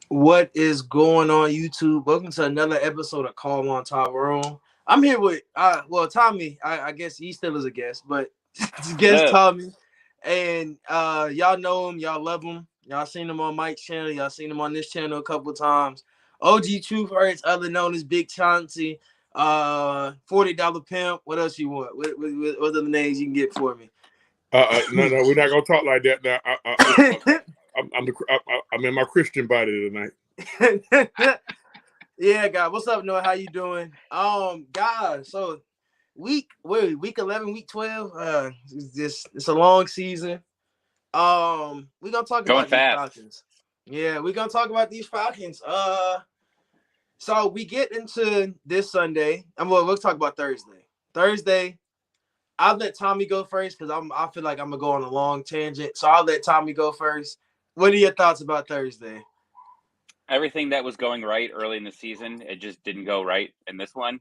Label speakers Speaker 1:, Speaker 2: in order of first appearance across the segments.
Speaker 1: What is going on, YouTube? Welcome to another episode of Call on Tyrone. I'm here with Tommy. I guess he still is a guest, but
Speaker 2: What
Speaker 1: guest
Speaker 2: up?
Speaker 1: Tommy. And y'all know him, y'all love him. Y'all seen him on Mike's channel, y'all seen him on this channel a couple of times. OG Truth Hurts, other known as Big Chauncey, $40 pimp. What else you want? What other names you can get for me?
Speaker 3: No, we're not gonna talk like that now. I'm in my Christian body tonight.
Speaker 1: Yeah, God. What's up, Noah? How you doing? Guys, so week 11, week 12. It's a long season. We're gonna talk
Speaker 2: Going
Speaker 1: about these
Speaker 2: fast.
Speaker 1: Falcons. Yeah, we're gonna talk about these Falcons. So we get into this Sunday. We'll talk about Thursday. Thursday, I'll let Tommy go first because I feel like I'm gonna go on a long tangent. So I'll let Tommy go first. What are your thoughts about Thursday?
Speaker 2: Everything that was going right early in the season, it just didn't go right in this one.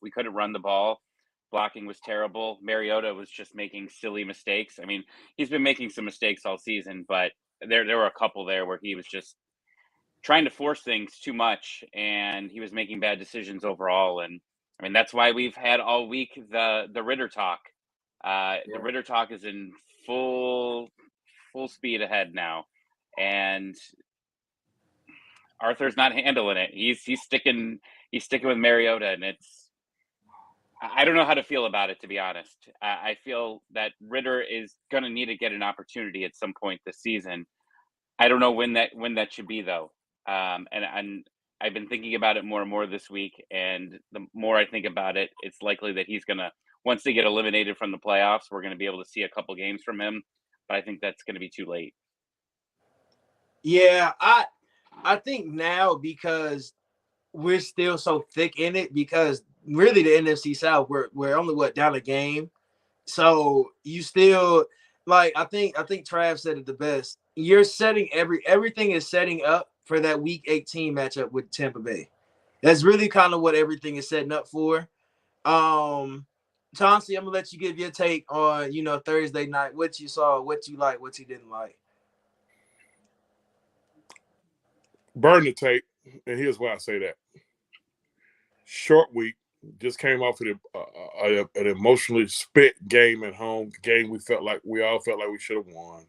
Speaker 2: We couldn't run the ball. Blocking was terrible. Mariota was just making silly mistakes. I mean, he's been making some mistakes all season, but there were a couple there where he was just trying to force things too much, and he was making bad decisions overall. And I mean, that's why we've had all week the Ritter talk. The Ritter talk is in full speed ahead now, and Arthur's not handling it. He's sticking with Mariota, and I don't know how to feel about it, to be honest. I feel that Ritter is going to need to get an opportunity at some point this season. I don't know when that should be though. And I've been thinking about it more and more this week, and the more I think about it, it's likely that he's gonna, once they get eliminated from the playoffs, we're gonna be able to see a couple games from him. But I think that's gonna be too late.
Speaker 1: Yeah, I think now because we're still so thick in it because really the NFC South we're only down a game. So you still I think Trav said it the best. You're setting everything is setting up for that week 18 matchup with Tampa Bay. That's really kind of what everything is setting up for. Um Chauncey, I'm gonna let you give your take on, Thursday night, what you saw, what you like, what you didn't like.
Speaker 3: Burn the tape, and here's why I say that. Short week, just came off of an emotionally spent game at home. Game we all felt like we should have won.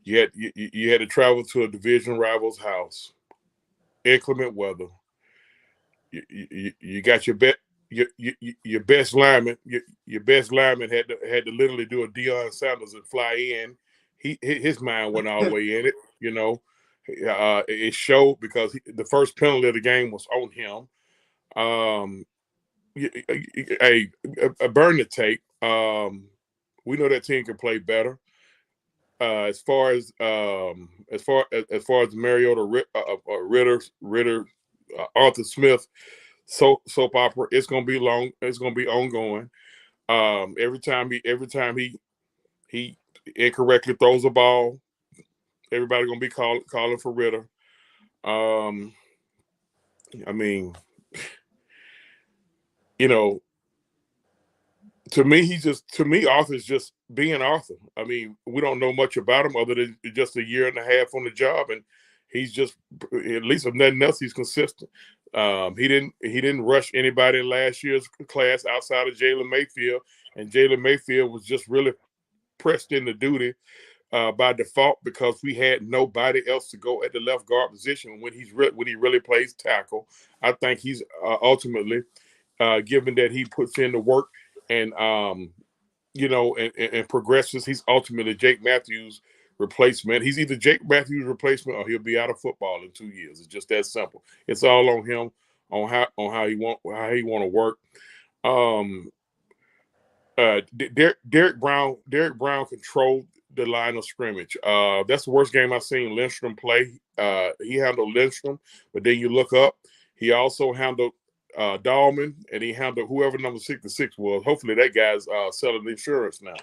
Speaker 3: You had to travel to a division rival's house, inclement weather. You got your best lineman. Your best lineman had to literally do a Deion Sanders and fly in. His mind went all the way in it. It showed because the first penalty of the game was on him. A burn the tape. We know that team can play better. As far as Mariota, Ritter, Arthur Smith soap opera, it's gonna be long. It's gonna be ongoing. Every time he incorrectly throws a ball, everybody gonna be calling for Ritter. Um, I mean, you know, to me, Arthur's just being Arthur. I mean, we don't know much about him other than just a year and a half on the job, and he's just, at least if nothing else, he's consistent. He didn't rush anybody in last year's class outside of Jalen Mayfield, and Jalen Mayfield was just really pressed into duty by default because we had nobody else to go at the left guard position when he really plays tackle. I think he's ultimately, given that he puts in the work and and progresses, he's ultimately Jake Matthews' replacement. He's either Jake Matthews' replacement or he'll be out of football in 2 years. It's just that simple. It's all on him, on how he want to work. Um, Derek Brown controlled the line of scrimmage. That's the worst game I've seen Lindstrom play. He handled Lindstrom, but then you look up, he also handled Dahlman, and he handled whoever number 66 was. Hopefully that guy's selling insurance now.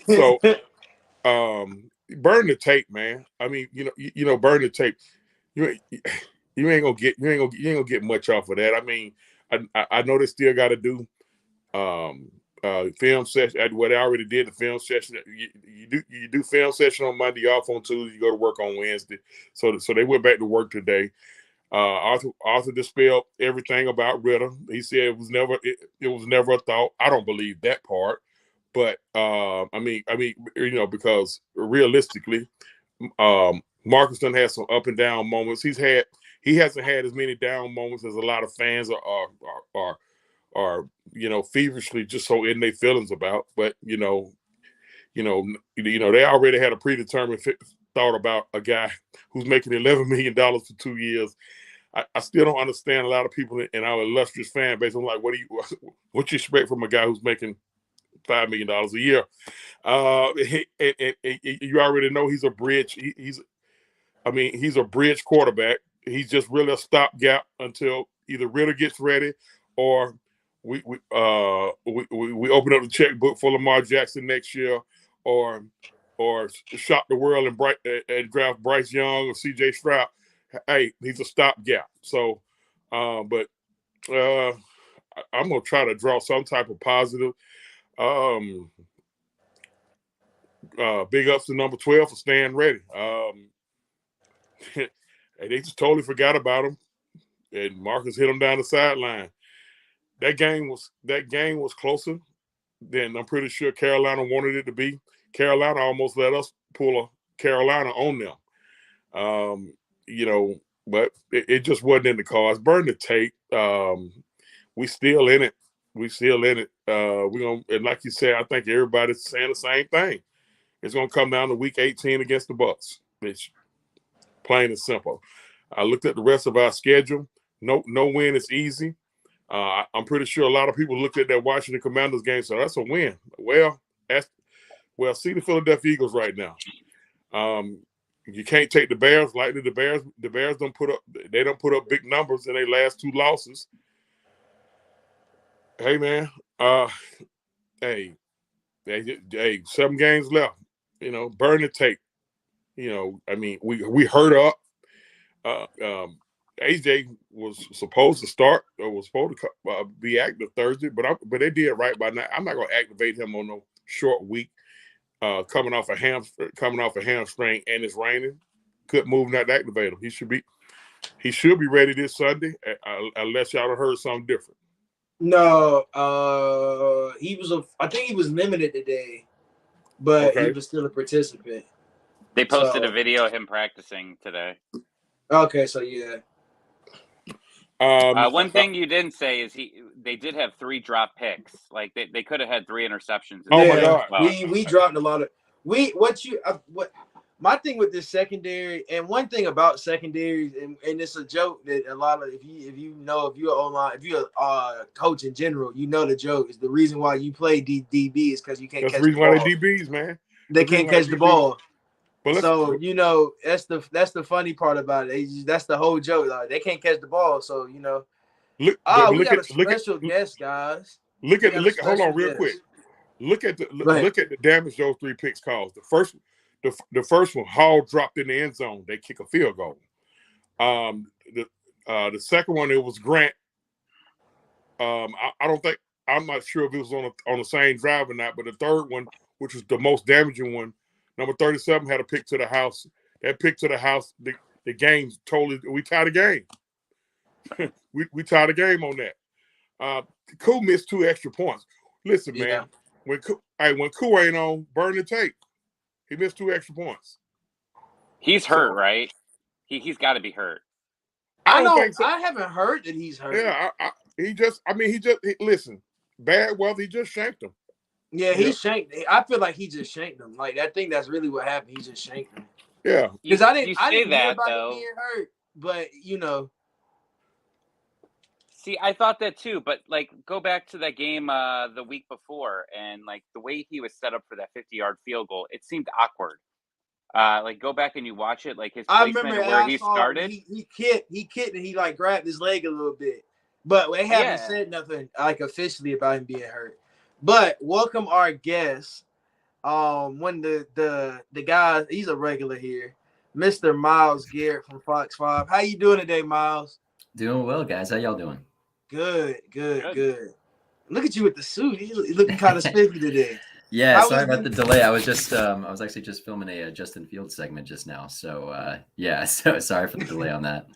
Speaker 3: So burn the tape, man. I mean, burn the tape. You you ain't gonna get much off of that. I mean, I know they still got to do film session. What I already did the film session. You do film session on Monday, off on Tuesday. You go to work on Wednesday. So they went back to work today. Arthur dispelled everything about Ritter. He said it was never a thought. I don't believe that part, but I mean, because realistically, Marcus done had some up and down moments. He hasn't had as many down moments as a lot of fans are feverishly just so in their feelings about. But they already had a predetermined thought about a guy who's making $11 million for 2 years. I still don't understand a lot of people in our illustrious fan base. I'm like, what you expect from a guy who's making $5 million a year? You already know he's a bridge. He's a bridge quarterback. He's just really a stopgap until either Ritter gets ready or we open up the checkbook for Lamar Jackson next year, or shock the world and draft Bryce Young or C.J. Stroud. Hey, he's a stopgap. So, but I'm gonna try to draw some type of positive. Big ups to number 12 for staying ready. They just totally forgot about him, and Marcus hit him down the sideline. That game was closer than I'm pretty sure Carolina wanted it to be. Carolina almost let us pull a Carolina on them. But it just wasn't in the cards. Burn the tape. We still in it. We're gonna, and like you said, I think everybody's saying the same thing. It's gonna come down to week 18 against the Bucs. It's plain and simple. I looked at the rest of our schedule. No win is easy. I'm pretty sure a lot of people looked at that Washington Commanders game, so that's a win. Well, see the Philadelphia Eagles right now. You can't take the Bears lightly. The Bears don't put up big numbers in their last 2 losses. Hey man, hey, 7 games left. Burn the tape. We hurt up. AJ was supposed to start or was supposed to be active Thursday, but they did right by now. I'm not going to activate him on no short week. Coming off a hamstring, and it's raining. Couldn't move, not activate him. He should be ready this Sunday, unless y'all have heard something different.
Speaker 1: No, I think he was limited today, but
Speaker 3: okay.
Speaker 1: He was still a participant.
Speaker 2: They posted a video of him practicing today.
Speaker 1: Okay, so yeah.
Speaker 2: One thing you didn't say is they did have 3 drop picks. Like they could have had 3 interceptions.
Speaker 3: Oh my God!
Speaker 1: Well. We dropped a lot of my thing with this secondary, and one thing about secondaries, and it's a joke that a lot of if you're online, if you're a coach in general, the joke is the reason why you play DB is because you can't catch the ball.
Speaker 3: That's the reason why they DBs, man.
Speaker 1: They can't catch the ball.
Speaker 3: So
Speaker 1: that's the funny part about it. That's the whole joke. Like, they can't catch the ball, so we got a special guest, guys.
Speaker 3: Hold on, real quick. Look at the damage those 3 picks caused. The first one, Hall dropped in the end zone. They kick a field goal. The second one, it was Grant. I'm not sure if it was on the same drive or not, but the third one, which was the most damaging one, number 37 had a pick to the house. That pick to the house, the game totally. We tied the game. we tied the game on that. Koo missed 2 extra points. Listen, man, when Koo ain't on, burn the tape. He missed 2 extra points.
Speaker 2: He's hurt, right? He's got to be hurt.
Speaker 1: I don't think so. I haven't heard that he's hurt.
Speaker 3: Yeah, listen. Bad weather. He just shanked him.
Speaker 1: Yeah, he shanked. I feel like he just shanked him. Like, I think that's really what happened. He just shanked him.
Speaker 3: Yeah,
Speaker 1: because I didn't hear about him being hurt, but
Speaker 2: See, I thought that too, but go back to that game the week before, and the way he was set up for that 50-yard field goal, it seemed awkward. Go back and you watch it, his placement where he started.
Speaker 1: He kicked and he grabbed his leg a little bit, but they haven't said nothing officially about him being hurt. But welcome our guest. When the guy, he's a regular here, Mr. Miles Garrett from Fox 5. How you doing today, Miles?
Speaker 4: Doing well, guys. How y'all doing?
Speaker 1: Good. Look at you with the suit. You looking kind of spiffy today.
Speaker 4: Yeah, sorry about the delay. I was actually just filming a Justin Fields segment just now. So so sorry for the delay on that.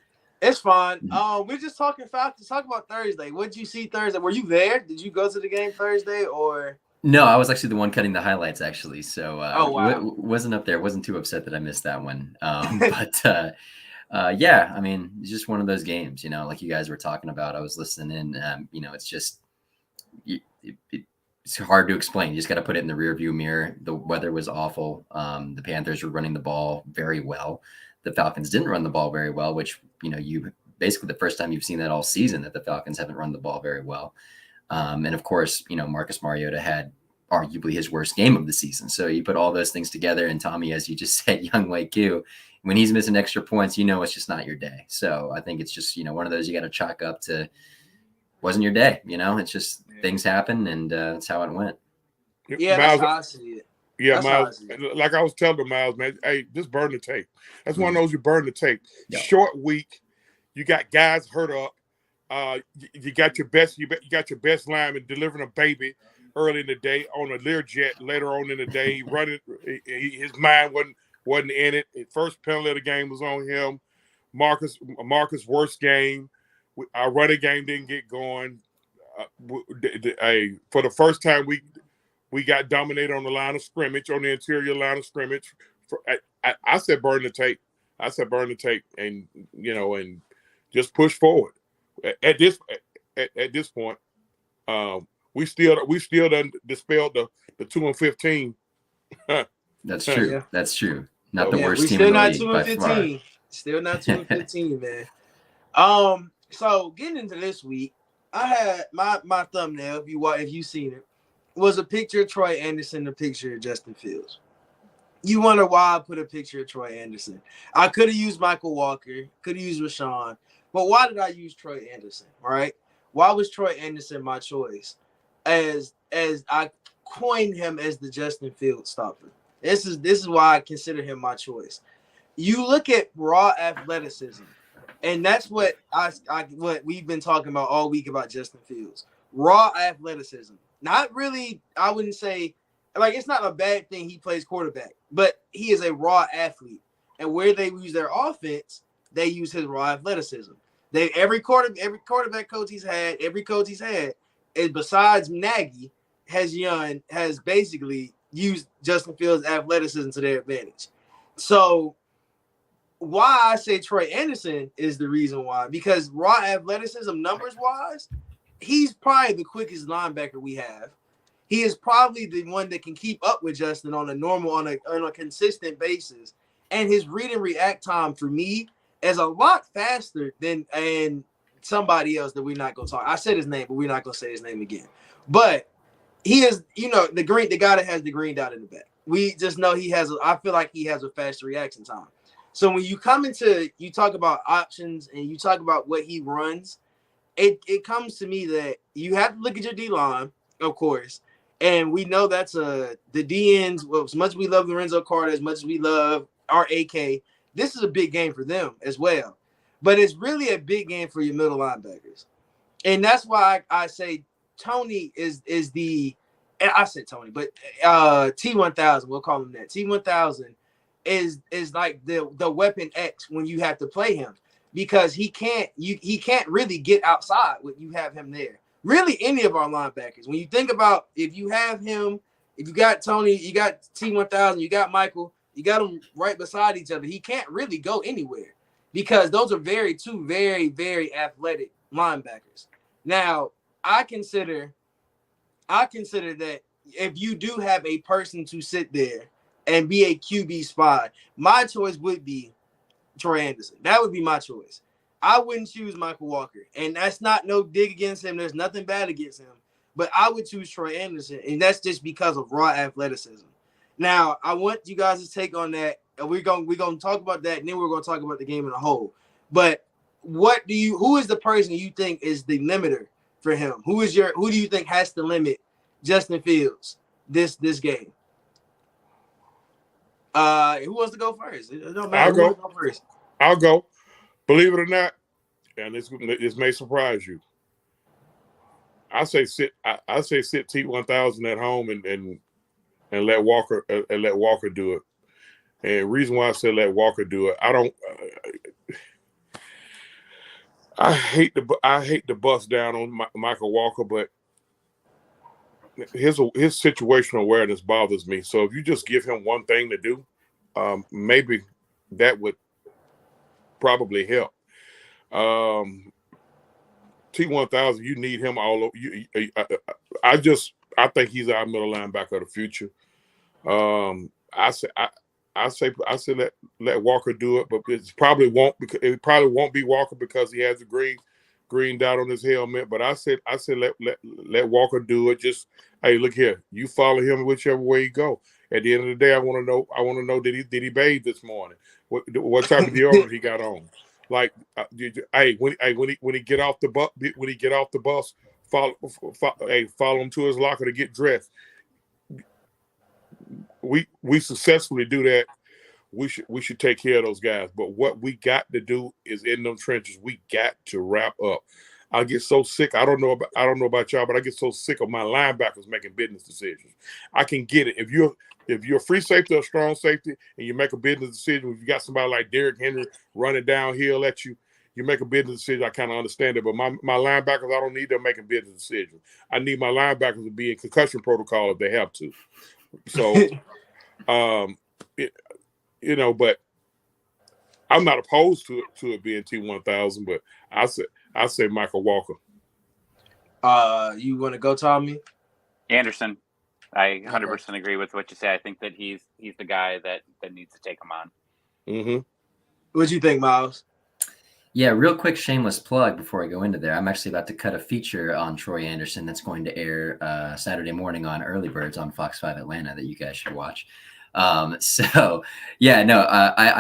Speaker 1: It's fine. We're just talking Falcons. Talk about Thursday. What did you see Thursday? Were you there? Did you go to the game Thursday or?
Speaker 4: No, I was actually the one cutting the highlights actually. So
Speaker 1: wow.
Speaker 4: Wasn't up there. Wasn't too upset that I missed that one. But yeah, I mean, it's just one of those games, like you guys were talking about. I was listening in. It's just it's hard to explain. You just got to put it in the rear view mirror. The weather was awful. The Panthers were running the ball very well. The Falcons didn't run the ball very well, which, you basically the first time you've seen that all season, that the Falcons haven't run the ball very well. And of course, Marcus Mariota had arguably his worst game of the season. So you put all those things together, and Tommy, as you just said, young White Q, when he's missing extra points, it's just not your day. So I think it's just, one of those you got to chalk up to wasn't your day. It's just things happen, and that's how it went.
Speaker 1: Yeah, Miles, that's how I see it.
Speaker 3: Yeah, Miles, like I was telling Miles, man, hey, just burn the tape. That's one of those you burn the tape. Yep. Short week, you got guys hurt up. You got your best. You got your best lineman delivering a baby early in the day on a Learjet. Later on in the day, running. His mind wasn't in it. His first penalty of the game was on him. Marcus' worst game. Our running game didn't get going. For the first time, we got dominated on the line of scrimmage, on the interior line of scrimmage. I said burn the tape. And and just push forward. At this point, we still done dispelled the 2-15.
Speaker 4: That's true. Yeah. That's true. Not the worst team
Speaker 1: in
Speaker 4: the
Speaker 1: league.
Speaker 4: Still not 2-15.
Speaker 1: Still not 2-15, man. So getting into this week, I had my thumbnail. If you seen it, was a picture of Troy Anderson, a picture of Justin Fields. You wonder why I put a picture of Troy Anderson. I could have used Michael Walker, could have used Rashawn, but why did I use Troy Anderson? Right? Why was Troy Anderson my choice? As I coined him as the Justin Fields stopper. This is why I consider him my choice. You look at raw athleticism, and that's what what we've been talking about all week about Justin Fields. Raw athleticism. Not really, I wouldn't say, like, it's not a bad thing he plays quarterback, but he is a raw athlete. And where they use their offense, they use his raw athleticism. Every quarterback coach he's had, is besides Nagy, has basically used Justin Fields' athleticism to their advantage. So why I say Troy Anderson is the reason why, because raw athleticism, numbers-wise, he's probably the quickest linebacker we have. He is probably the one that can keep up with Justin on a consistent basis. And his read and react time for me is a lot faster than somebody else that we're not going to talk. I said his name, but we're not going to say his name again. But he is, the guy that has the green dot in the back. We just know I feel like he has a faster reaction time. So when you talk about options and you talk about what he runs, it comes to me that you have to look at your D-line, of course, and we know that's the D-ends. Well, as much as we love Lorenzo Carter, as much as we love our AK, this is a big game for them as well. But it's really a big game for your middle linebackers, and that's why I say Tony is the. I said Tony, but T1000, we'll call him that. T1000 is like the weapon X when you have to play him. Because he can't really get outside when you have him there. Really, any of our linebackers. When you think about if you have him, if you got Tony, you got T1000, you got Michael, you got them right beside each other. He can't really go anywhere because those are two very, very athletic linebackers. Now, I consider that if you do have a person to sit there and be a QB spy, my choice would be Troy Anderson. That would be my choice. I wouldn't choose Michael Walker. And that's not no dig against him. There's nothing bad against him. But I would choose Troy Anderson. And that's just because of raw athleticism. Now, I want you guys to take on that. And we're going to talk about that. And then we're going to talk about the game in a whole. But who is the person you think is the limiter for him? Who do you think has to limit Justin Fields this game? Who wants to go first? It don't matter. Who wants to go first?
Speaker 3: I'll go. Believe it or not, and this may surprise you. I say sit T1000 at home and let Walker do it. And reason why I say let Walker do it, I hate to bust down on Michael Walker, but his situational awareness bothers me. So if you just give him one thing to do, maybe that would probably help. T1000, you need him all over. I think he's our middle linebacker of the future. I say let Walker do it, but it probably won't be Walker because he has a green dot on his helmet. But I said let Walker do it. Just hey, look here, you follow him whichever way you go. At the end of the day, I want to know did he bathe this morning? What type of deodorant he got on? Like, when he get off the bus, follow him to his locker to get dressed. We successfully do that. We should take care of those guys. But what we got to do is in them trenches, we got to wrap up. I get so sick. I don't know about y'all, but I get so sick of my linebackers making business decisions. I can get it if you're a free safety or a strong safety and you make a business decision. If you got somebody like Derrick Henry running downhill at you, you make a business decision. I kind of understand it, but my linebackers, I don't need them making business decisions. I need my linebackers to be in concussion protocol if they have to. So, but I'm not opposed to it being T1000, but I say Michael Walker.
Speaker 1: You want to go, Tommy?
Speaker 2: Anderson. I 100% agree with what you say. I think that he's the guy that needs to take him on.
Speaker 3: Mm-hmm.
Speaker 1: What do you think, Miles?
Speaker 4: Yeah, real quick shameless plug before I go into there. I'm actually about to cut a feature on Troy Anderson that's going to air Saturday morning on Early Birds on Fox 5 Atlanta that you guys should watch. I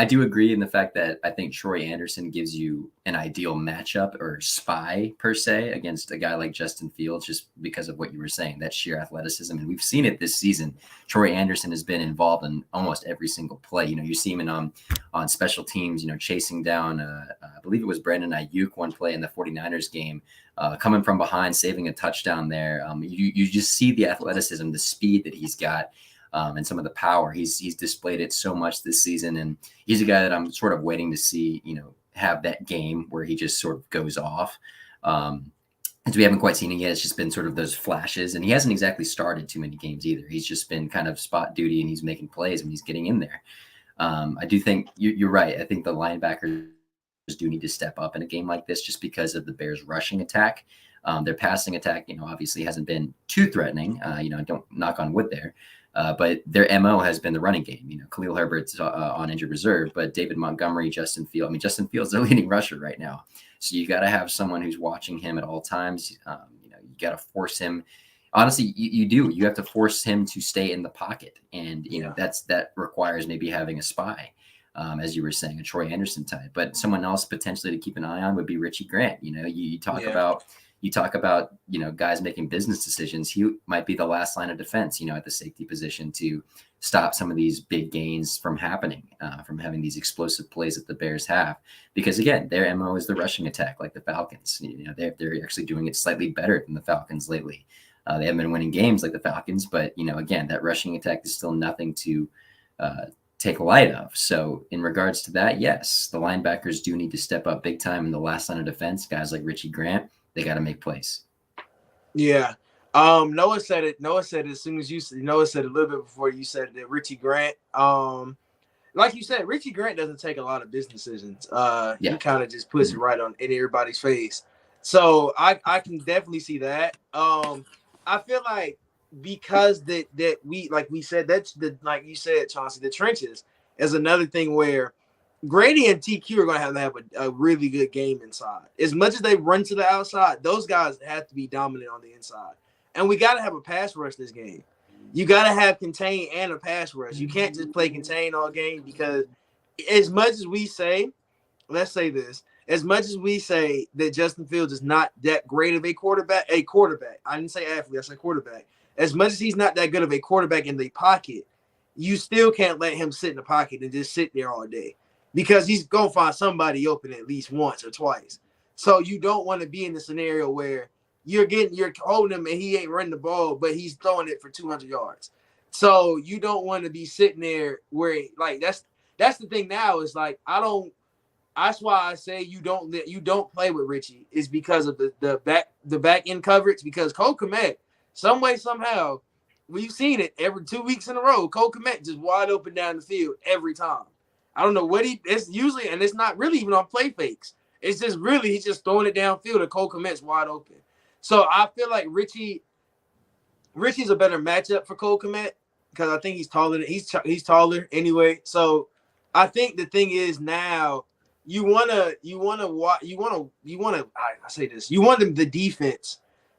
Speaker 4: do agree in the fact that I think Troy Anderson gives you an ideal matchup or spy per se against a guy like Justin Fields, just because of what you were saying, that sheer athleticism. And we've seen it this season. Troy Anderson has been involved in almost every single play. You see him on special teams, chasing down, I believe it was Brandon Ayuk one play in the 49ers game, coming from behind, saving a touchdown there. You just see the athleticism, the speed that he's got. And some of the power. He's displayed it so much this season, and he's a guy that I'm sort of waiting to see, have that game where he just sort of goes off. As we haven't quite seen it yet, it's just been sort of those flashes, and he hasn't exactly started too many games either. He's just been kind of spot duty, and he's making plays, and he's getting in there. I do think you're right. I think the linebackers do need to step up in a game like this just because of the Bears' rushing attack. Their passing attack, obviously hasn't been too threatening. Don't knock on wood there. But their MO has been the running game. Khalil Herbert's on injured reserve, but David Montgomery, Justin Fields. Justin Fields is the leading rusher right now. So you got to have someone who's watching him at all times. You got to force him. Honestly, you do. You have to force him to stay in the pocket. And, that requires maybe having a spy, as you were saying, a Troy Anderson type. But someone else potentially to keep an eye on would be Richie Grant. You talk about, guys making business decisions. He might be the last line of defense, at the safety position to stop some of these big gains from happening, from having these explosive plays that the Bears have. Because, again, their MO is the rushing attack like the Falcons. They're actually doing it slightly better than the Falcons lately. They haven't been winning games like the Falcons, but, again, that rushing attack is still nothing to take light of. So in regards to that, yes, the linebackers do need to step up big time in the last line of defense. Guys like Richie Grant, they got to make plays.
Speaker 1: Yeah. Noah said it as soon as Noah said it a little bit before you said that Richie Grant. Like you said, Richie Grant doesn't take a lot of business decisions. He kind of just puts it right in everybody's face. So I can definitely see that. I feel like because that we, like we said, that's like you said, Chauncey, the trenches is another thing where Grady and TQ are going to have a really good game inside. As much as they run to the outside, those guys have to be dominant on the inside. And we got to have a pass rush this game. You got to have contain and a pass rush. You can't just play contain all game, because as much as we say, let's say this, as much as we say that Justin Fields is not that great of a quarterback, I didn't say athlete, I said quarterback. As much as he's not that good of a quarterback in the pocket, you still can't let him sit in the pocket and just sit there all day, because he's going to find somebody open at least once or twice. So you don't want to be in the scenario where you're holding him and he ain't running the ball, but he's throwing it for 200 yards. So you don't want to be sitting there where like that's the thing now is like that's why I say you don't play with Richie is because of the back end coverage because Cole Kmet, some way somehow we've seen it every 2 weeks in a row. Cole Kmet just wide open down the field every time. I don't know what it's usually, and it's not really even on play fakes. It's just really he's just throwing it downfield and Cole Kmet's wide open. So I feel like Richie's a better matchup for Cole Kmet because I think he's taller anyway. So I think the thing is now you want the defense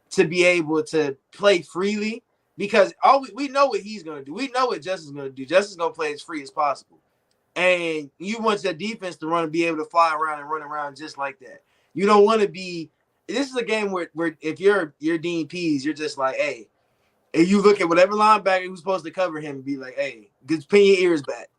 Speaker 1: to be able to play freely because we know what he's going to do. We know what Justin's going to do. Justin's going to play as free as possible. And you want your defense to run and be able to fly around and run around just like that. You don't want to be – this is a game where if you're Dean Pease, you're just like, hey, and you look at whatever linebacker who's supposed to cover him and be like, hey, just pin your ears back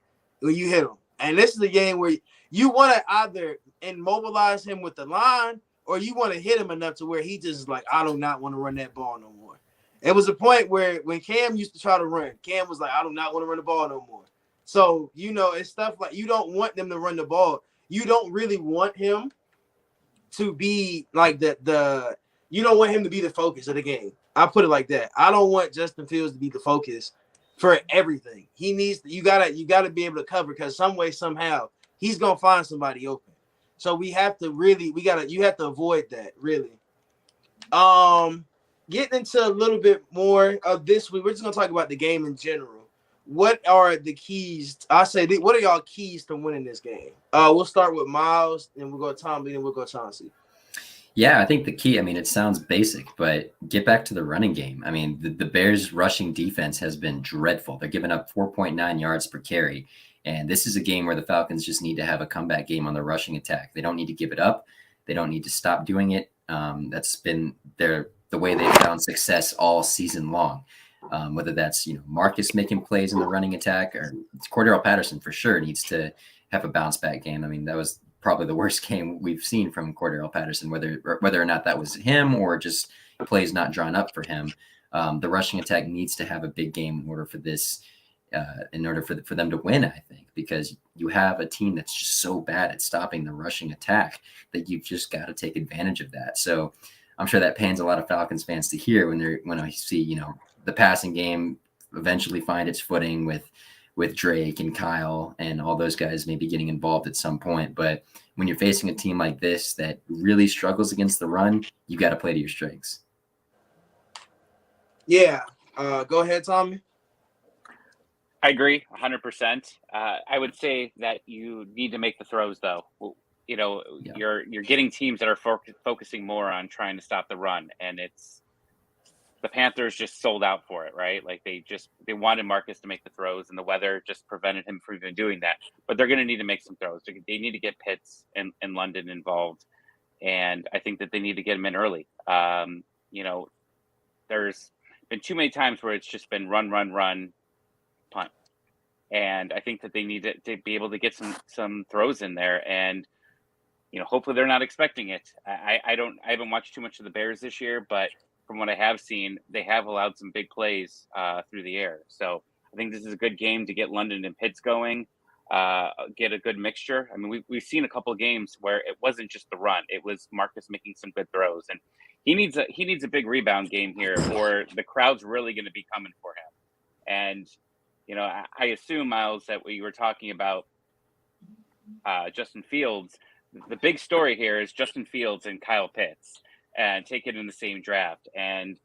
Speaker 1: when you hit him. And this is a game where you want to either immobilize him with the line or you want to hit him enough to where he just is like, I do not want to run that ball no more. It was a point where when Cam used to try to run, Cam was like, I do not want to run the ball no more. So, it's stuff like you don't want them to run the ball. You don't really want him to be like you don't want him to be the focus of the game. I put it like that. I don't want Justin Fields to be the focus for everything. He needs you gotta be able to cover because some way, somehow, he's gonna find somebody open. So you have to avoid that, really. Getting into a little bit more of this week, we're just gonna talk about the game in general. What are the keys? What are y'all keys to winning this game? We'll start with Miles, and we'll go Tom, and then we'll go Chauncey.
Speaker 4: Yeah, I think the key, it sounds basic, but get back to the running game. The Bears' rushing defense has been dreadful. They're giving up 4.9 yards per carry, and this is a game where the Falcons just need to have a comeback game on the rushing attack. They don't need to give it up. They don't need to stop doing it. That's been the way they've found success all season long. Whether that's Marcus making plays in the running attack or Cordero Patterson for sure needs to have a bounce back game. That was probably the worst game we've seen from Cordero Patterson, whether or not that was him or just plays not drawn up for him. The rushing attack needs to have a big game in order for them to win, I think, because you have a team that's just so bad at stopping the rushing attack that you've just got to take advantage of that. So I'm sure that pains a lot of Falcons fans to hear when I see, the passing game eventually find its footing with Drake and Kyle and all those guys maybe getting involved at some point. But when you're facing a team like this that really struggles against the run, you got to play to your strengths.
Speaker 1: Yeah. Go ahead, Tommy.
Speaker 2: I agree 100%. I would say that you need to make the throws, though. You're getting teams that are focusing more on trying to stop the run, and the Panthers just sold out for it, right? Like they wanted Marcus to make the throws, and the weather just prevented him from even doing that. But they're going to need to make some throws. They need to get Pitts and London involved, and I think that they need to get him in early. There's been too many times where it's just been run, punt, and I think that they need to be able to get some throws in there, and hopefully they're not expecting it. I haven't watched too much of the Bears this year, but from what I have seen, they have allowed some big plays through the air. So I think this is a good game to get London and Pitts going, get a good mixture. We've seen a couple of games where it wasn't just the run; it was Marcus making some good throws, and he needs a big rebound game here, or the crowd's really going to be coming for him. And I assume, Miles, that we were talking about Justin Fields. The big story here is Justin Fields and Kyle Pitts, and take it in the same draft. And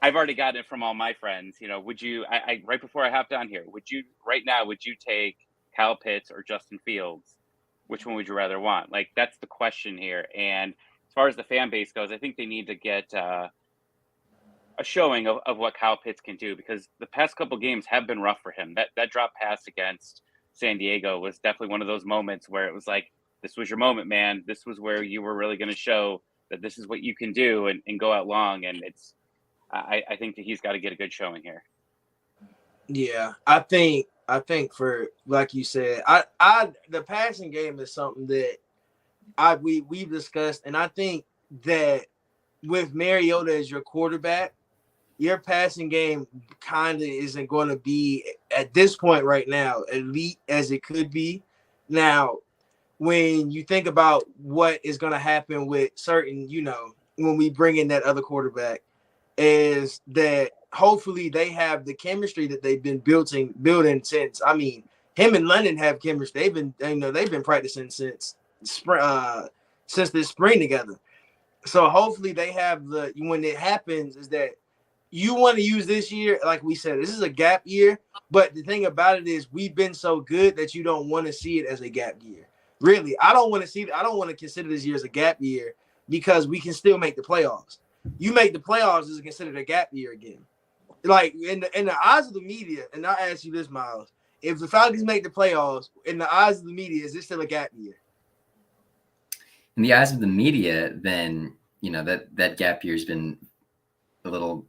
Speaker 2: I've already gotten it from all my friends. Would you, right before I hopped on here, would you take Kyle Pitts or Justin Fields? Which one would you rather want? Like, that's the question here. And as far as the fan base goes, I think they need to get a showing of what Kyle Pitts can do, because the past couple games have been rough for him. That drop pass against San Diego was definitely one of those moments where it was like, this was your moment, man. This was where you were really going to show that this is what you can do and go out long. And I think that he's got to get a good showing here.
Speaker 1: Yeah, I think for, like you said, the passing game is something that we've discussed, and I think that with Mariota as your quarterback, your passing game kind of isn't going to be at this point right now elite as it could be. Now, when you think about what is going to happen with certain, when we bring in that other quarterback, is that hopefully they have the chemistry that they've been building since. I mean, him and London have chemistry. They've been practicing since this spring together. So hopefully they have when it happens is that you want to use this year, like we said, this is a gap year. But the thing about it is we've been so good that you don't want to see it as a gap year. Really, I don't want to consider this year as a gap year because we can still make the playoffs. You make the playoffs is considered a gap year again. Like in the eyes of the media, and I'll ask you this, Miles. If the Falcons make the playoffs, in the eyes of the media, is this still a gap year?
Speaker 4: In the eyes of the media, then, that gap year's been a little,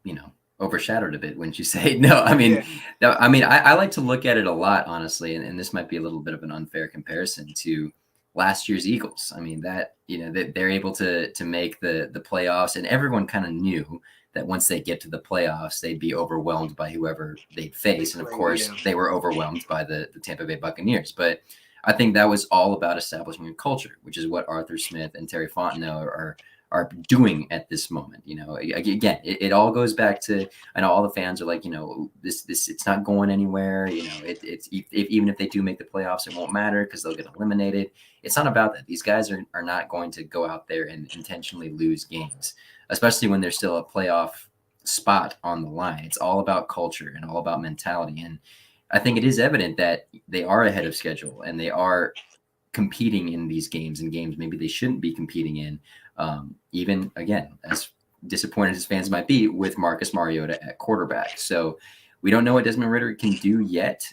Speaker 4: overshadowed a bit, wouldn't you say? No, I mean, I like to look at it a lot, honestly, and this might be a little bit of an unfair comparison to last year's Eagles. I mean, that they're able to make the playoffs, and everyone kind of knew that once they get to the playoffs, they'd be overwhelmed by whoever they'd face. And of course, they were overwhelmed by the Tampa Bay Buccaneers. But I think that was all about establishing a culture, which is what Arthur Smith and Terry Fontenot are doing at this moment. Again, it all goes back to, I know all the fans are like, this it's not going anywhere. Even if they do make the playoffs, it won't matter because they'll get eliminated. It's not about that. These guys are not going to go out there and intentionally lose games, especially when there's still a playoff spot on the line. It's all about culture and all about mentality. And I think it is evident that they are ahead of schedule and they are competing in these games and games maybe they shouldn't be competing in. Even, again, as disappointed as fans might be, with Marcus Mariota at quarterback. So we don't know what Desmond Ridder can do yet,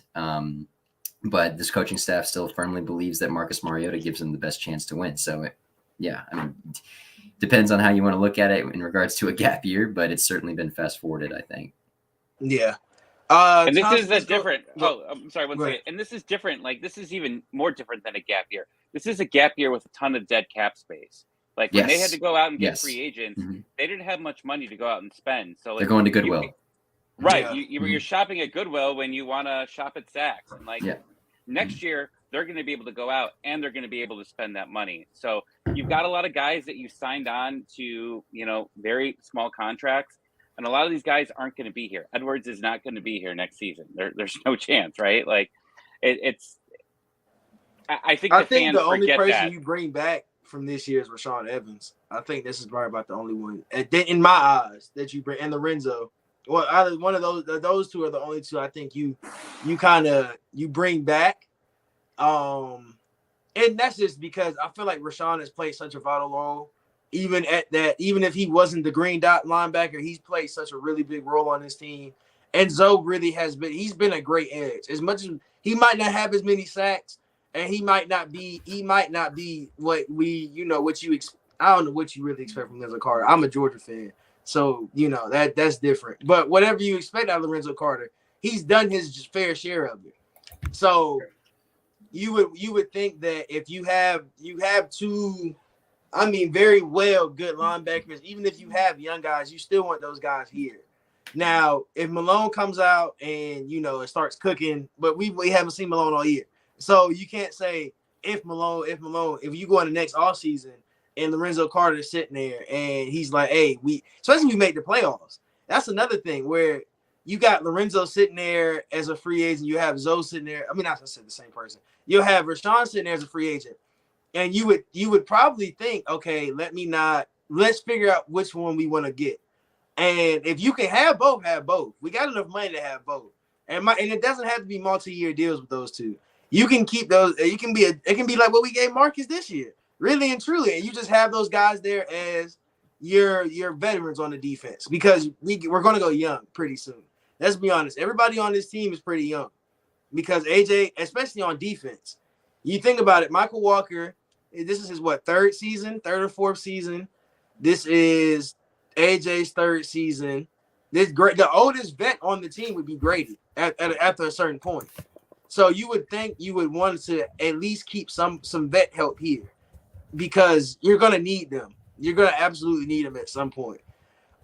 Speaker 4: but this coaching staff still firmly believes that Marcus Mariota gives them the best chance to win. So, depends on how you want to look at it in regards to a gap year, but it's certainly been fast-forwarded, I think.
Speaker 1: Yeah.
Speaker 2: And this is a different – I'm sorry, one second. And this is different. Like, this is even more different than a gap year. This is a gap year with a ton of dead cap space. Like when they had to go out and get free agents, they didn't have much money to go out and spend. So
Speaker 4: they're going to Goodwill.
Speaker 2: You're shopping at Goodwill when you want to shop at Saks. And next year, they're going to be able to go out and they're going to be able to spend that money. So you've got a lot of guys that you signed on to, very small contracts. And a lot of these guys aren't going to be here. Edwards is not going to be here next season. There's no chance, right? Like I think the only person
Speaker 1: you bring back from this year is Rashaan Evans. I think this is probably about the only one, in my eyes, that you bring. And Lorenzo. Well, either one of those two are the only two I think you bring back. And that's just because I feel like Rashaan has played such a vital role. Even if he wasn't the green dot linebacker, he's played such a really big role on this team. And Zoe really he's been a great edge. As much as he might not have as many sacks, and he might not be what I don't know what you really expect from Lorenzo Carter. I'm a Georgia fan, so that's different. But whatever you expect out of Lorenzo Carter, he's done his fair share of it. So you would think that if you have two, very well good linebackers, even if you have young guys, you still want those guys here. Now, if Malone comes out and it starts cooking, but we haven't seen Malone all year. So you can't say if you go in the next offseason and Lorenzo Carter is sitting there and he's like, hey, especially when we make the playoffs. That's another thing where you got Lorenzo sitting there as a free agent. You have Zoe sitting there. I mean, not to say the same person. You'll have Rashaan sitting there as a free agent. And you would probably think, okay, let's figure out which one we want to get. And if you can have both, have both. We got enough money to have both. And it doesn't have to be multi-year deals with those two. You can keep those. It can be like what we gave Marcus this year, really and truly. And you just have those guys there as your veterans on the defense because we're going to go young pretty soon. Let's be honest. Everybody on this team is pretty young because AJ, especially on defense, you think about it. Michael Walker, this is his third or fourth season. This is AJ's third season. The oldest vet on the team would be graded after a certain point. So you would think you would want to at least keep some vet help here because you're going to need them. You're gonna absolutely need him at some point.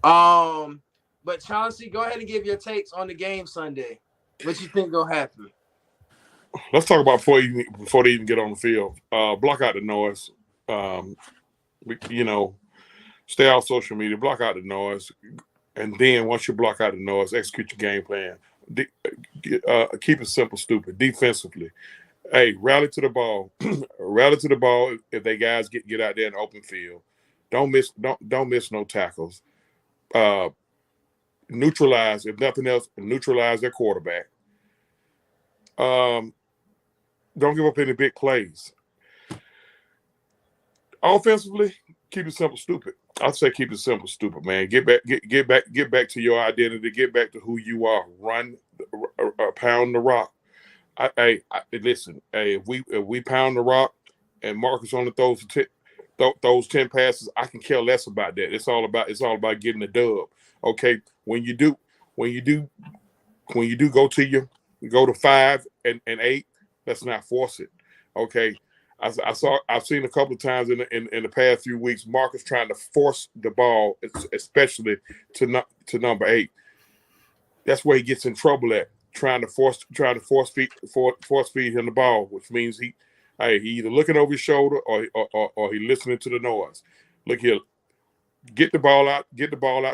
Speaker 1: But Chauncey, go ahead and give your takes on the game Sunday. What you think gonna happen?
Speaker 3: Let's talk about before they even get on the field. Block out the noise. Stay off social media. Block out the noise, and then once you block out the noise, execute your game plan. Keep it simple, stupid. Defensively, hey, rally to the ball. Rally to the ball. If they guys get out there in the open field, don't miss no tackles. Neutralize, if nothing else, neutralize their quarterback. Don't give up any big plays. Offensively, keep it simple, stupid. I'd say keep it simple, stupid, man. Get back to your identity. Get back to who you are. Run, pound the rock. Listen. Hey, if we pound the rock, and Marcus only throws 10 passes, I can care less about that. It's all about getting the dub. Okay, when you do go to 5 and 8, let's not force it. Okay, I've seen a couple of times in the past few weeks Marcus trying to force the ball, especially to number 8. That's where he gets in trouble at, trying to force feed him the ball, which means he either looking over his shoulder or he listening to the noise. Look here. Get the ball out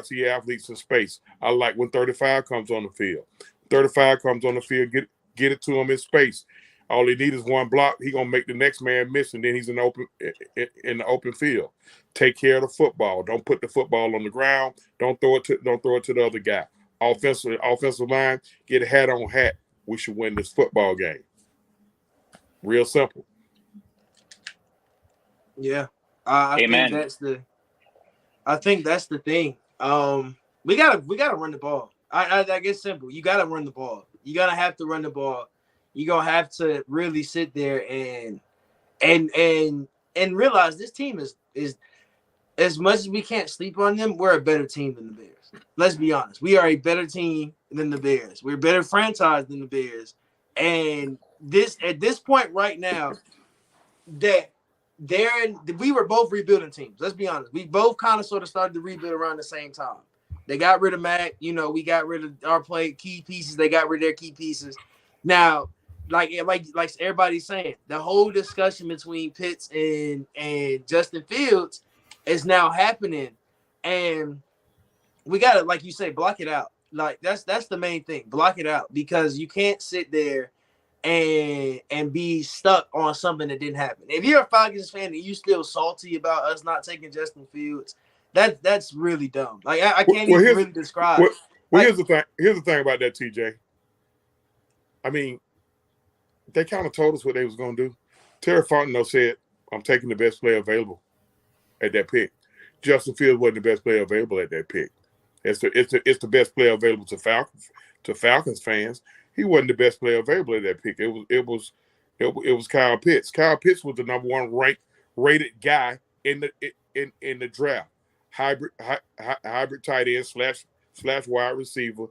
Speaker 3: to your athletes in space. I like when 35 comes on the field. 35 comes on the field, get it to him in space. All he needs is one block. He gonna make the next man miss, and then he's in the open field. Take care of the football. Don't put the football on the ground. Don't throw it to the other guy. Offensive line, get a hat on hat. We should win this football game. Real simple.
Speaker 1: Yeah, I think that's the thing. We gotta run the ball. I guess simple. You gotta run the ball. You gotta have to run the ball. You're gonna have to really sit there and realize this team is as much as we can't sleep on them, we're a better team than the Bears. Let's be honest. We are a better team than the Bears. We're a better franchise than the Bears. And at this point right now, we were both rebuilding teams. Let's be honest. We both kind of sort of started to rebuild around the same time. They got rid of Mac. We got rid of our key pieces. They got rid of their key pieces. Now, like everybody's saying, the whole discussion between Pitts and Justin Fields is now happening, and we gotta, like you say, block it out. Like that's the main thing. Block it out, because you can't sit there and be stuck on something that didn't happen. If you're a Falcons fan and you still salty about us not taking Justin Fields, that's really dumb. Like I can't even really describe.
Speaker 3: Here's the thing about that, TJ. I mean, they kind of told us what they was going to do. Terry Fontenot said, "I'm taking the best player available at that pick." Justin Fields wasn't the best player available at that pick. It's the best player available to Falcons fans. He wasn't the best player available at that pick. It was Kyle Pitts. Kyle Pitts was the number 1 rated guy in the draft. Hybrid tight end slash wide receiver,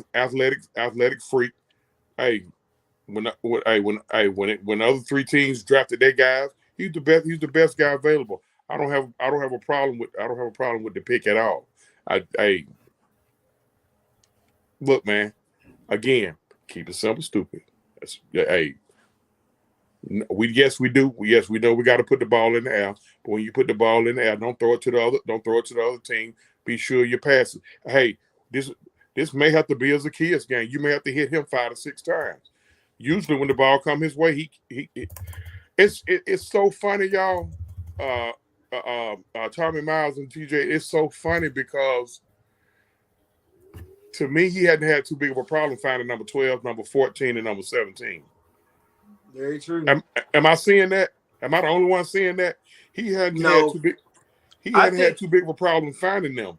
Speaker 3: athletic freak. Hey, when other 3 teams drafted their guys, he's the best. He's the best guy available. I don't have a problem with the pick at all. Look, man. Again, keep it simple, stupid. We do. Yes, we know we got to put the ball in the air. But when you put the ball in the air, don't throw it to the other team. Be sure you pass it. Hey, this may have to be a Zacchaeus game. You may have to hit him 5 or 6 times. Usually, when the ball come his way, it's so funny, y'all. Tommy Miles and TJ, it's so funny because to me, he hadn't had too big of a problem finding number 12, number 14, and number 17.
Speaker 1: Very true.
Speaker 3: Am I seeing that? Am I the only one seeing that? He hadn't had too big of a problem finding them.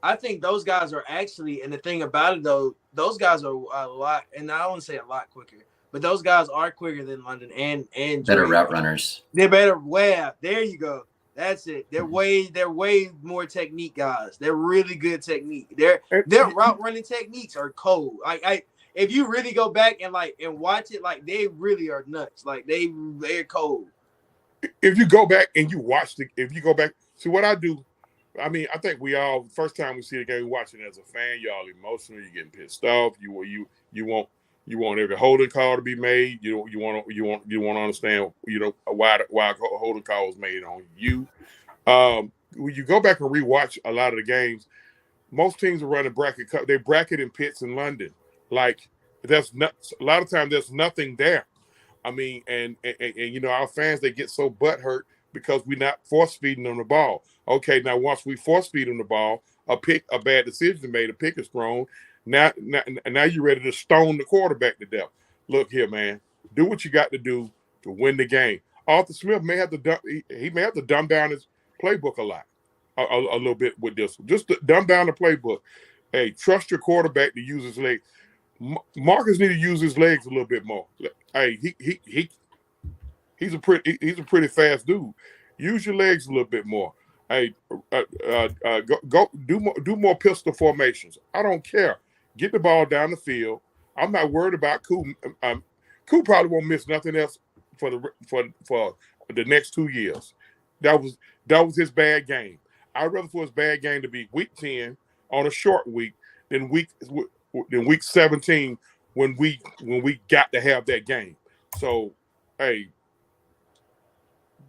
Speaker 1: I think those guys are actually, and the thing about it though, those guys are a lot, and I don't want to say a lot quicker, but those guys are quicker than London and
Speaker 4: better route runners.
Speaker 1: They're better. Well, there you go. That's it. They're way more technique guys. They're really good technique. Their route running techniques are cold. If you really go back and watch it, like they really are nuts. Like they're cold.
Speaker 3: if you go back and you watch if you go back, see what I do. I mean, I think we all first time we see the game, we watch it as a fan. Y'all emotional. You're getting pissed off. You want every holding call to be made. You want to understand why a holding call was made on you. When you go back and rewatch a lot of the games, most teams are running bracket. They bracket in pits in London. Like there's not a lot of times there's nothing there. I mean, and our fans, they get so butthurt because we're not force feeding them the ball. Okay, now once we force feed them the ball, a bad decision made, a pick is thrown. Now you're ready to stone the quarterback to death. Look here, man. Do what you got to do to win the game. Arthur Smith may have to dumb down his playbook a little bit with this one. Just to dumb down the playbook. Hey, trust your quarterback to use his legs. Marcus need to use his legs a little bit more. Hey, he's a pretty fast dude. Use your legs a little bit more. Hey, go do more pistol formations. I don't care. Get the ball down the field. I'm not worried about Koo. Koo probably won't miss nothing else for the next 2 years. That was his bad game. I'd rather for his bad game to be week 10 on a short week than week 17 when we got to have that game. So, hey,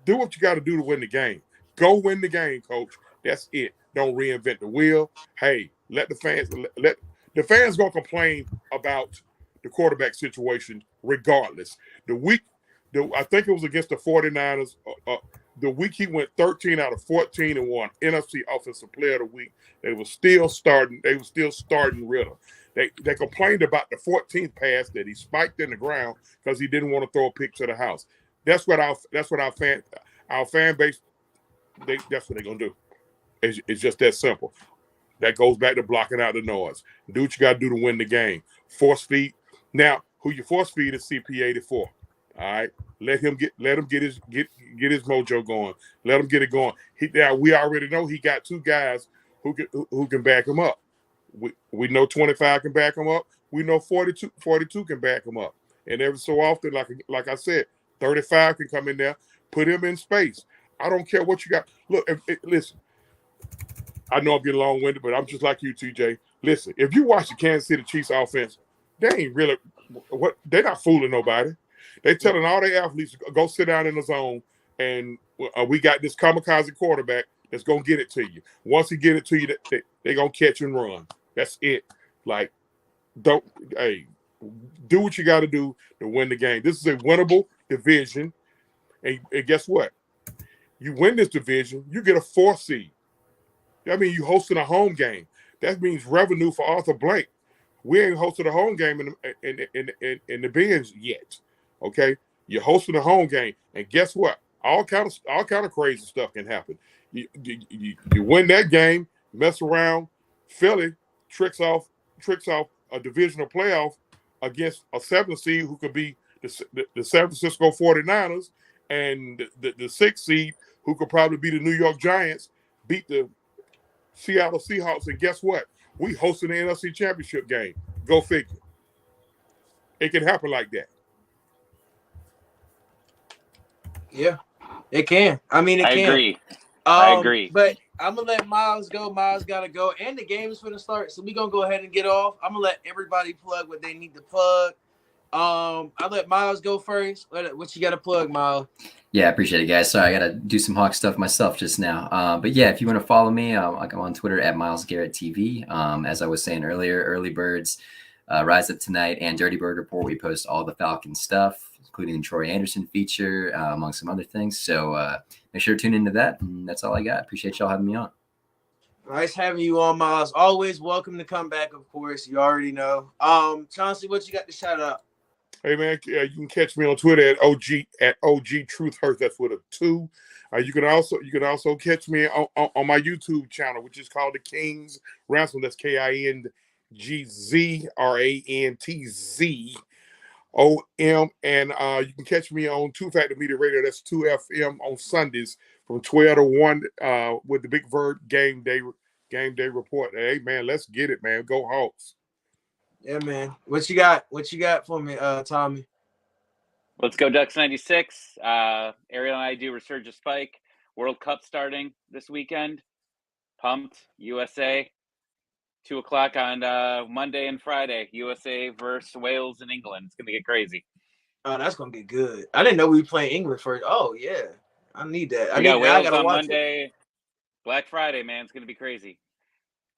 Speaker 3: do what you got to do to win the game. Go win the game, coach. That's it. Don't reinvent the wheel. Hey, let the fans gonna complain about the quarterback situation regardless. I think it was against the 49ers. The week he went 13 out of 14 and won NFC Offensive Player of the Week. They were still starting Ritter. They complained about the 14th pass that he spiked in the ground because he didn't want to throw a pick to the house. That's what our fan base. That's what they're gonna do. It's just that simple. That goes back to blocking out the noise. Do what you got to do to win the game. Force feed. Now, who you force feed is CP84. All right, let him get his mojo going. Let him get it going. We already know he got two guys who can back him up. We know 25 can back him up. We know 42 can back him up. And every so often, like I said, 35 can come in there, put him in space. I don't care what you got. Look, listen. I know I'm getting long-winded, but I'm just like you, TJ. Listen, if you watch the Kansas City Chiefs offense, they ain't really they're not fooling nobody. They telling all their athletes to go sit down in the zone, and we got this kamikaze quarterback that's gonna get it to you. Once he get it to you, they gonna catch and run. That's it. Like, do what you got to do to win the game. This is a winnable division, and guess what? You win this division, you get a 4th seed. That means you hosting a home game. That means revenue for Arthur Blank. We ain't hosted a home game in the Benz yet. Okay, you're hosting a home game, and guess what? All kind of crazy stuff can happen. You win that game, mess around. Philly tricks off a divisional playoff against a 7th seed who could be the San Francisco 49ers, and the 6th seed who could probably be the New York Giants, beat the Seattle Seahawks, and guess what? We hosting the NFC Championship game. Go figure. It can happen like that.
Speaker 1: Yeah, it can. I mean,
Speaker 2: I
Speaker 1: can.
Speaker 2: Agree. I agree.
Speaker 1: But I'm going to let Miles go. Miles got to go. And the game is going to start. So we're going to go ahead and get off. I'm going to let everybody plug what they need to plug. I'll let Miles go first. What you got to plug, Miles?
Speaker 4: Yeah, I appreciate it, guys. Sorry, I got to do some Hawk stuff myself just now. But yeah, if you want to follow me, I'm on Twitter at MilesGarrettTV. As I was saying earlier, Early Birds, Rise Up Tonight, and Dirty Bird Report, we post all the Falcons stuff, including the Troy Anderson feature, among some other things. So make sure to tune into that. And that's all I got. Appreciate y'all having me on.
Speaker 1: Nice having you on, Miles. Always welcome to come back, of course. You already know. Chauncey, what you got to shout out?
Speaker 3: Hey man, you can catch me on Twitter at OG Truth Hurts. That's with a 2. You can also catch me on my YouTube channel, which is called The King's Ransom. That's KINGZRANTZOM. And you can catch me on 2 Factor Media Radio. That's 2FM on Sundays from 12 to 1 with the Big Bird Game Day Report. Hey man, let's get it, man. Go Hawks.
Speaker 1: Yeah, man. What you got? What you got for me, Tommy?
Speaker 2: Let's go Ducks 96. Ariel and I do Resurgence Spike. World Cup starting this weekend. Pumped. USA. 2 o'clock on Monday and Friday. USA versus Wales and England. It's going to get crazy.
Speaker 1: Oh, that's going to get good. I didn't know we were playing England first. Oh, yeah. I need that.
Speaker 2: We got Wales
Speaker 1: I gotta
Speaker 2: on
Speaker 1: watch
Speaker 2: Monday.
Speaker 1: it.
Speaker 2: Black Friday, man. It's going to be crazy.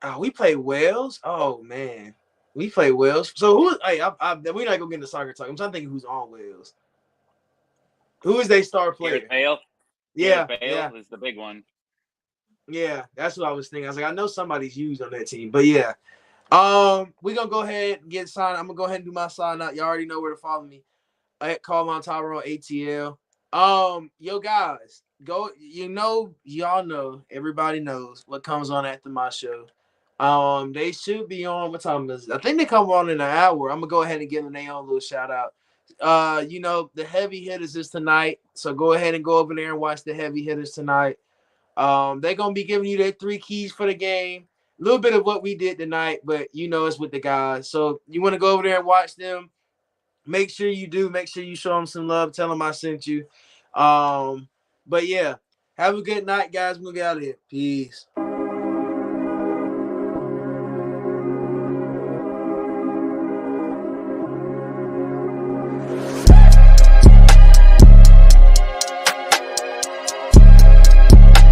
Speaker 1: Oh, we play Wales? Oh, man. We play Wales. So who? Hey, we're not going to get into soccer talk. I'm trying to think who's on Wales. Who is their star player?
Speaker 2: Garrett Bale.
Speaker 1: Yeah,
Speaker 2: Garrett Bale is the big one.
Speaker 1: Yeah, that's what I was thinking. I was like, I know somebody's used on that team, but yeah. We're gonna go ahead and get signed. I'm gonna go ahead and do my sign out. You already know where to follow me. At Call on Tyrone ATL. Yo guys, go. Y'all know. Everybody knows what comes on after my show. They should be on. What time is it? I think they come on in an hour. I'm gonna go ahead and give them their own little shout out. The heavy hitters is tonight, so go ahead and go over there and watch the heavy hitters tonight. They're gonna be giving you their 3 keys for the game. A little bit of what we did tonight, but it's with the guys. So you want to go over there and watch them. Make sure you do. Make sure you show them some love. Tell them I sent you. But yeah, have a good night, guys. We'll get out of here. Peace.